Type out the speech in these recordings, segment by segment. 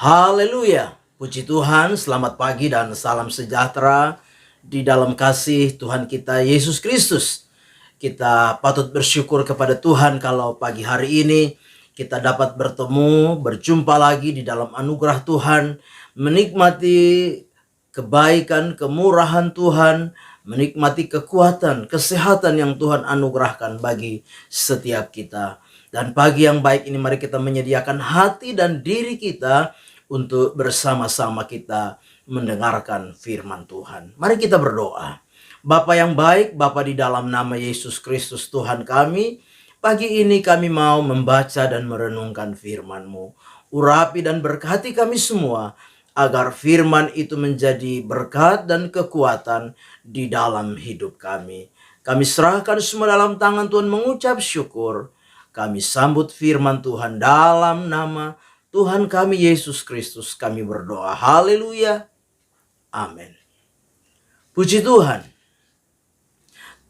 Haleluya, puji Tuhan, selamat pagi dan salam sejahtera di dalam kasih Tuhan kita Yesus Kristus. Kita patut bersyukur kepada Tuhan kalau pagi hari ini kita dapat bertemu, berjumpa lagi di dalam anugerah Tuhan, menikmati kebaikan, kemurahan Tuhan, menikmati kekuatan, kesehatan yang Tuhan anugerahkan bagi setiap kita. Dan pagi yang baik ini mari kita menyediakan hati dan diri kita untuk bersama-sama kita mendengarkan firman Tuhan. Mari kita berdoa. Bapa yang baik, Bapa di dalam nama Yesus Kristus Tuhan kami, pagi ini kami mau membaca dan merenungkan firman-Mu. Urapi dan berkati kami semua, agar firman itu menjadi berkat dan kekuatan di dalam hidup kami. Kami serahkan semua dalam tangan Tuhan, mengucap syukur. Kami sambut firman Tuhan dalam nama Tuhan kami Yesus Kristus. Kami berdoa. Haleluya. Amin. Puji Tuhan.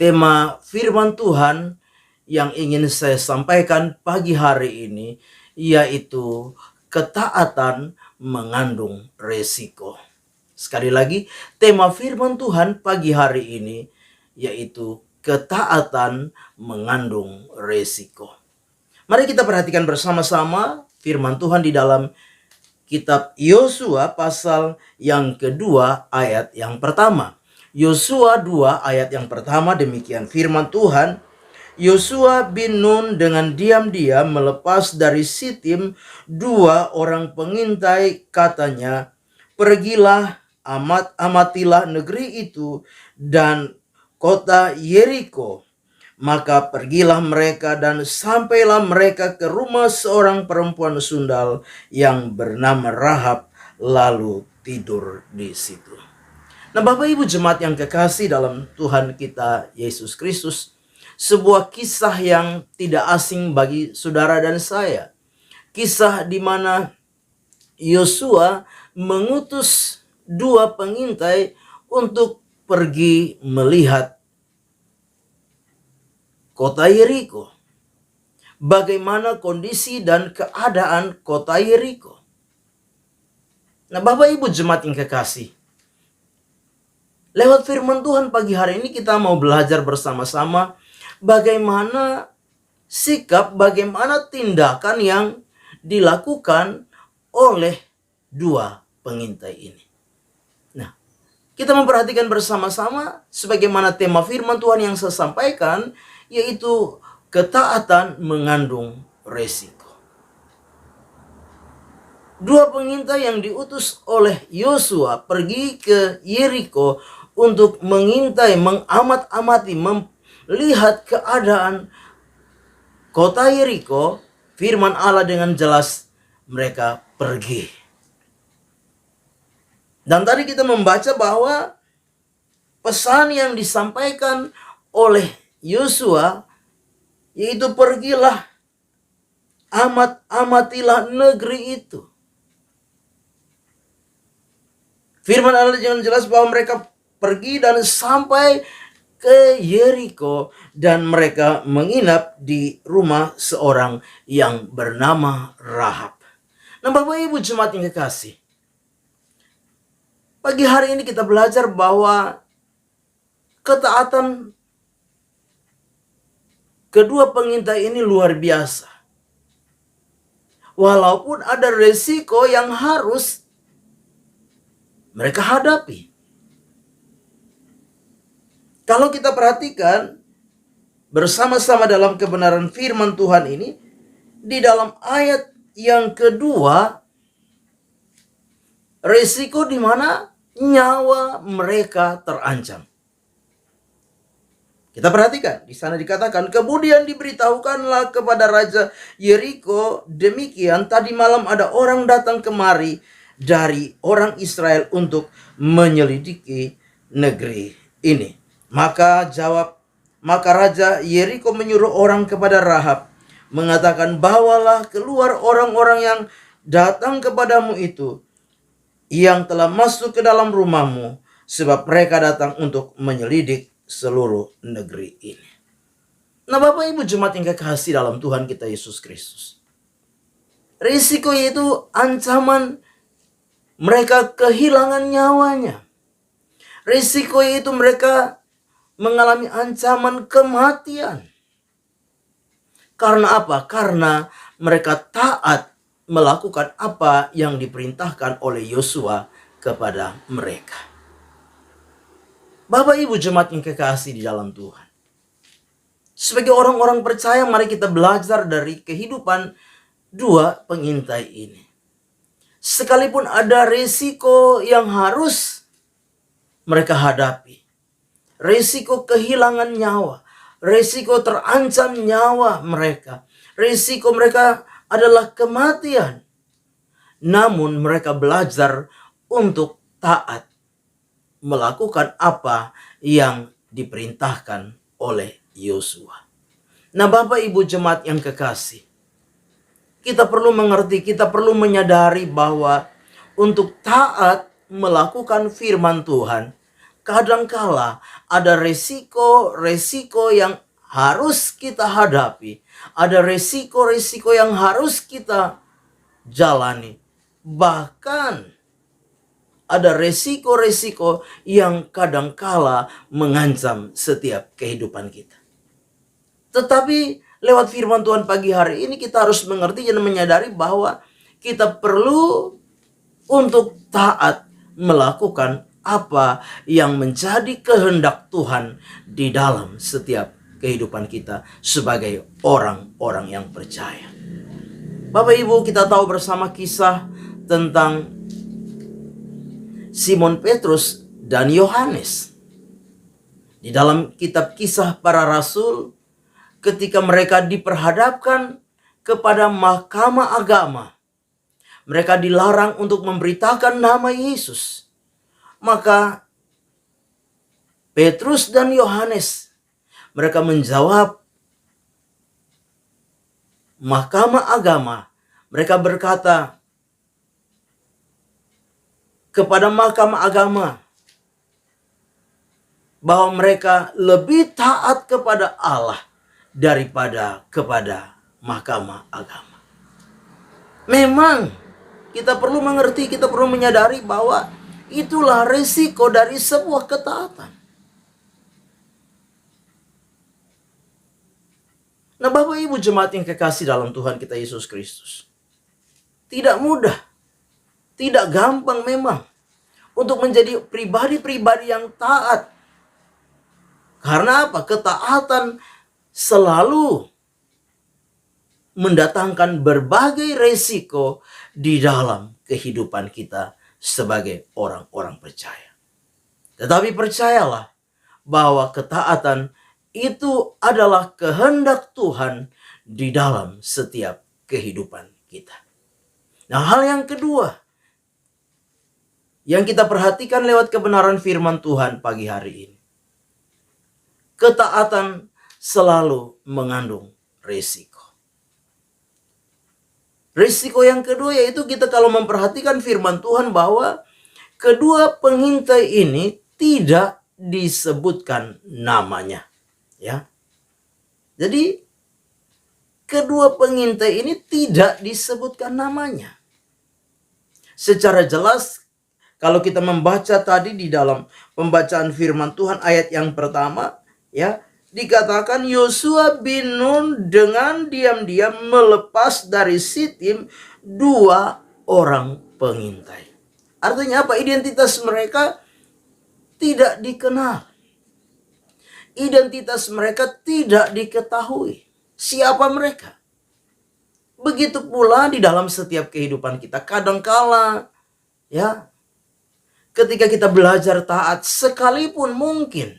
Tema firman Tuhan yang ingin saya sampaikan pagi hari ini yaitu ketaatan mengandung resiko. Sekali lagi, tema firman Tuhan pagi hari ini yaitu ketaatan mengandung resiko. Mari kita perhatikan bersama-sama firman Tuhan di dalam kitab Yosua pasal yang kedua ayat yang pertama. Yosua 2 ayat yang pertama, demikian firman Tuhan. Yosua bin Nun dengan diam-diam melepas dari Sitim 2 orang pengintai, katanya, pergilah, amatilah negeri itu dan kota Yeriko. Maka pergilah mereka dan sampailah mereka ke rumah seorang perempuan sundal yang bernama Rahab, lalu tidur di situ. Nah, Bapak Ibu jemaat yang kekasih dalam Tuhan kita Yesus Kristus, sebuah kisah yang tidak asing bagi saudara dan saya. Kisah di mana Yosua mengutus 2 pengintai untuk pergi melihat kota Yeriko. Bagaimana kondisi dan keadaan kota Yeriko. Nah, Bapak Ibu jemaat yang kekasih, lewat firman Tuhan pagi hari ini kita mau belajar bersama-sama bagaimana sikap, bagaimana tindakan yang dilakukan oleh 2 pengintai ini. Nah, kita memperhatikan bersama-sama sebagaimana tema firman Tuhan yang saya sampaikan, yaitu ketaatan mengandung resiko. 2 pengintai yang diutus oleh Yosua pergi ke Yeriko untuk mengintai, mengamat-amati, melihat keadaan kota Yeriko. Firman Allah dengan jelas mereka pergi. Dan tadi kita membaca bahwa pesan yang disampaikan oleh Yosua yaitu pergilah, amatilah negeri itu. Firman Allah dengan jelas bahwa mereka pergi dan sampai ke Yeriko dan mereka menginap di rumah seorang yang bernama Rahab. Nah, Bapak Ibu jemaat yang kekasih, pagi hari ini kita belajar bahwa ketaatan kedua pengintai ini luar biasa. Walaupun ada resiko yang harus mereka hadapi. Kalau kita perhatikan bersama-sama dalam kebenaran firman Tuhan ini, di dalam ayat yang kedua, resiko di mana nyawa mereka terancam. Kita perhatikan, di sana dikatakan, kemudian diberitahukanlah kepada Raja Yeriko, demikian tadi malam ada orang datang kemari dari orang Israel untuk menyelidiki negeri ini. Maka Raja Yeriko menyuruh orang kepada Rahab, mengatakan, bawalah keluar orang-orang yang datang kepadamu itu, yang telah masuk ke dalam rumahmu, sebab mereka datang untuk menyelidik seluruh negeri ini. Nah, Bapak Ibu jemaat yang kekasih dalam Tuhan kita Yesus Kristus, risiko yaitu ancaman mereka kehilangan nyawanya. Risiko itu mereka mengalami ancaman kematian. Karena apa? Karena mereka taat melakukan apa yang diperintahkan oleh Yosua kepada mereka. Bapak Ibu jemaat yang kekasih di dalam Tuhan, sebagai orang-orang percaya, mari kita belajar dari kehidupan dua pengintai ini. Sekalipun ada risiko yang harus mereka hadapi, risiko kehilangan nyawa, risiko terancam nyawa mereka, risiko mereka adalah kematian. Namun mereka belajar untuk taat melakukan apa yang diperintahkan oleh Yosua. Nah, Bapak Ibu jemaat yang kekasih, kita perlu mengerti, kita perlu menyadari bahwa untuk taat melakukan firman Tuhan, kadangkala ada resiko-resiko yang harus kita hadapi. Ada resiko-resiko yang harus kita jalani. Bahkan ada resiko-resiko yang kadangkala mengancam setiap kehidupan kita. Tetapi lewat firman Tuhan pagi hari ini kita harus mengerti dan menyadari bahwa kita perlu untuk taat melakukan apa yang menjadi kehendak Tuhan di dalam setiap kehidupan kita sebagai orang-orang yang percaya. Bapak Ibu, kita tahu bersama kisah tentang Simon Petrus dan Yohanes. Di dalam kitab Kisah Para Rasul, ketika mereka diperhadapkan kepada mahkamah agama, mereka dilarang untuk memberitakan nama Yesus. Maka Petrus dan Yohanes, mereka menjawab mahkamah agama. Mereka berkata kepada mahkamah agama bahwa mereka lebih taat kepada Allah daripada kepada mahkamah agama. Memang kita perlu mengerti, kita perlu menyadari bahwa itulah risiko dari sebuah ketaatan. Nah, Bapak Ibu jemaat yang kekasih dalam Tuhan kita Yesus Kristus, tidak mudah, tidak gampang memang untuk menjadi pribadi-pribadi yang taat. Karena apa? Ketaatan selalu mendatangkan berbagai resiko di dalam kehidupan kita sebagai orang-orang percaya. Tetapi percayalah bahwa ketaatan itu adalah kehendak Tuhan di dalam setiap kehidupan kita. Nah, hal yang kedua yang kita perhatikan lewat kebenaran firman Tuhan pagi hari ini, ketaatan selalu mengandung risiko. Risiko yang kedua yaitu kita kalau memperhatikan firman Tuhan bahwa kedua pengintai ini tidak disebutkan namanya. Ya. Jadi kedua pengintai ini tidak disebutkan namanya. Secara jelas kalau kita membaca tadi di dalam pembacaan firman Tuhan ayat yang pertama, ya, dikatakan Yosua bin Nun dengan diam-diam melepas dari Sitim 2 orang pengintai. Artinya apa? Identitas mereka tidak dikenal. Identitas mereka tidak diketahui. Siapa mereka? Begitu pula di dalam setiap kehidupan kita. Kadangkala, ya, ketika kita belajar taat, sekalipun mungkin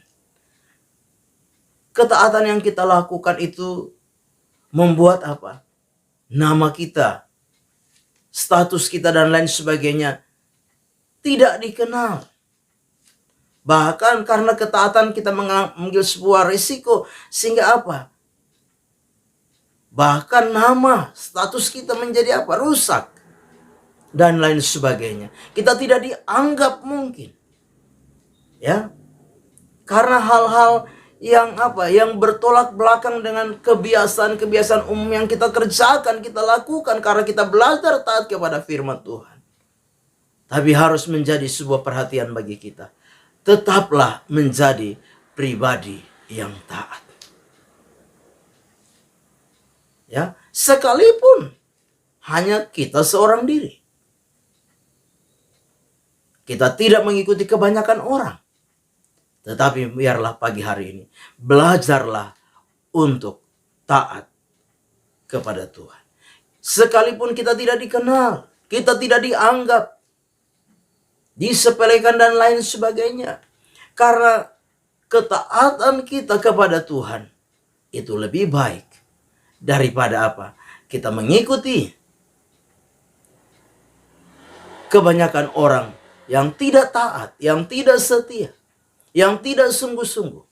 ketaatan yang kita lakukan itu membuat apa? Nama kita, status kita dan lain sebagainya tidak dikenal. Bahkan karena ketaatan kita mengambil sebuah risiko sehingga apa? Bahkan nama, status kita menjadi apa? Rusak dan lain sebagainya. Kita tidak dianggap mungkin. Ya. Karena hal-hal yang apa? Yang bertolak belakang dengan kebiasaan-kebiasaan umum yang kita kerjakan, kita lakukan karena kita belajar taat kepada firman Tuhan. tapi harus menjadi sebuah perhatian bagi kita. Tetaplah menjadi pribadi yang taat. Ya, sekalipun hanya kita seorang diri. Kita tidak mengikuti kebanyakan orang. Tetapi biarlah pagi hari ini belajarlah untuk taat kepada Tuhan. Sekalipun kita tidak dikenal, kita tidak dianggap, disepelekan dan lain sebagainya. Karena ketaatan kita kepada Tuhan itu lebih baik daripada apa? Kita mengikuti kebanyakan orang yang tidak taat, yang tidak setia, yang tidak sungguh-sungguh.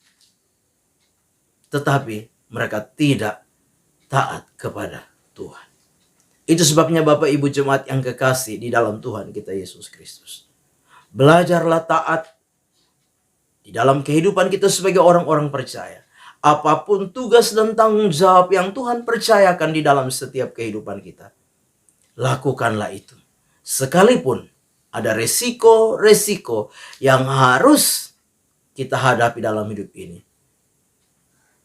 Tetapi mereka tidak taat kepada Tuhan. Itu sebabnya Bapak Ibu Jemaat yang kekasih di dalam Tuhan kita Yesus Kristus. Belajarlah taat di dalam kehidupan kita sebagai orang-orang percaya. Apapun tugas dan tanggung jawab yang Tuhan percayakan di dalam setiap kehidupan kita, lakukanlah itu. Sekalipun ada resiko-resiko yang harus kita hadapi dalam hidup ini.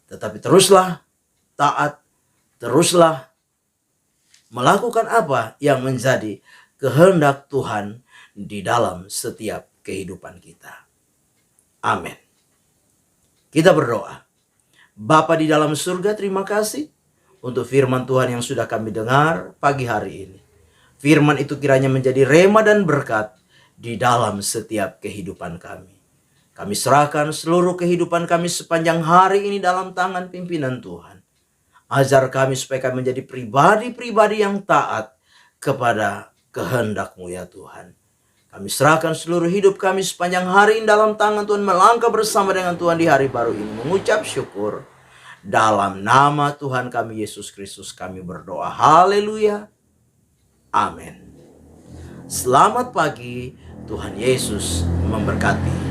Tetapi teruslah taat, teruslah melakukan apa yang menjadi kehendak Tuhan di dalam setiap kehidupan kita. Amin. Kita berdoa. Bapa di dalam surga, terima kasih untuk firman Tuhan yang sudah kami dengar pagi hari ini. Firman itu kiranya menjadi rema dan berkat di dalam setiap kehidupan kami. Kami serahkan seluruh kehidupan kami sepanjang hari ini dalam tangan pimpinan Tuhan. Ajar kami supaya kami menjadi pribadi-pribadi yang taat kepada kehendak-Mu ya Tuhan. Kami serahkan seluruh hidup kami sepanjang hari ini dalam tangan Tuhan. Melangkah bersama dengan Tuhan di hari baru ini. Mengucap syukur. Dalam nama Tuhan kami Yesus Kristus kami berdoa. Haleluya. Amin. Selamat pagi. Tuhan Yesus memberkati.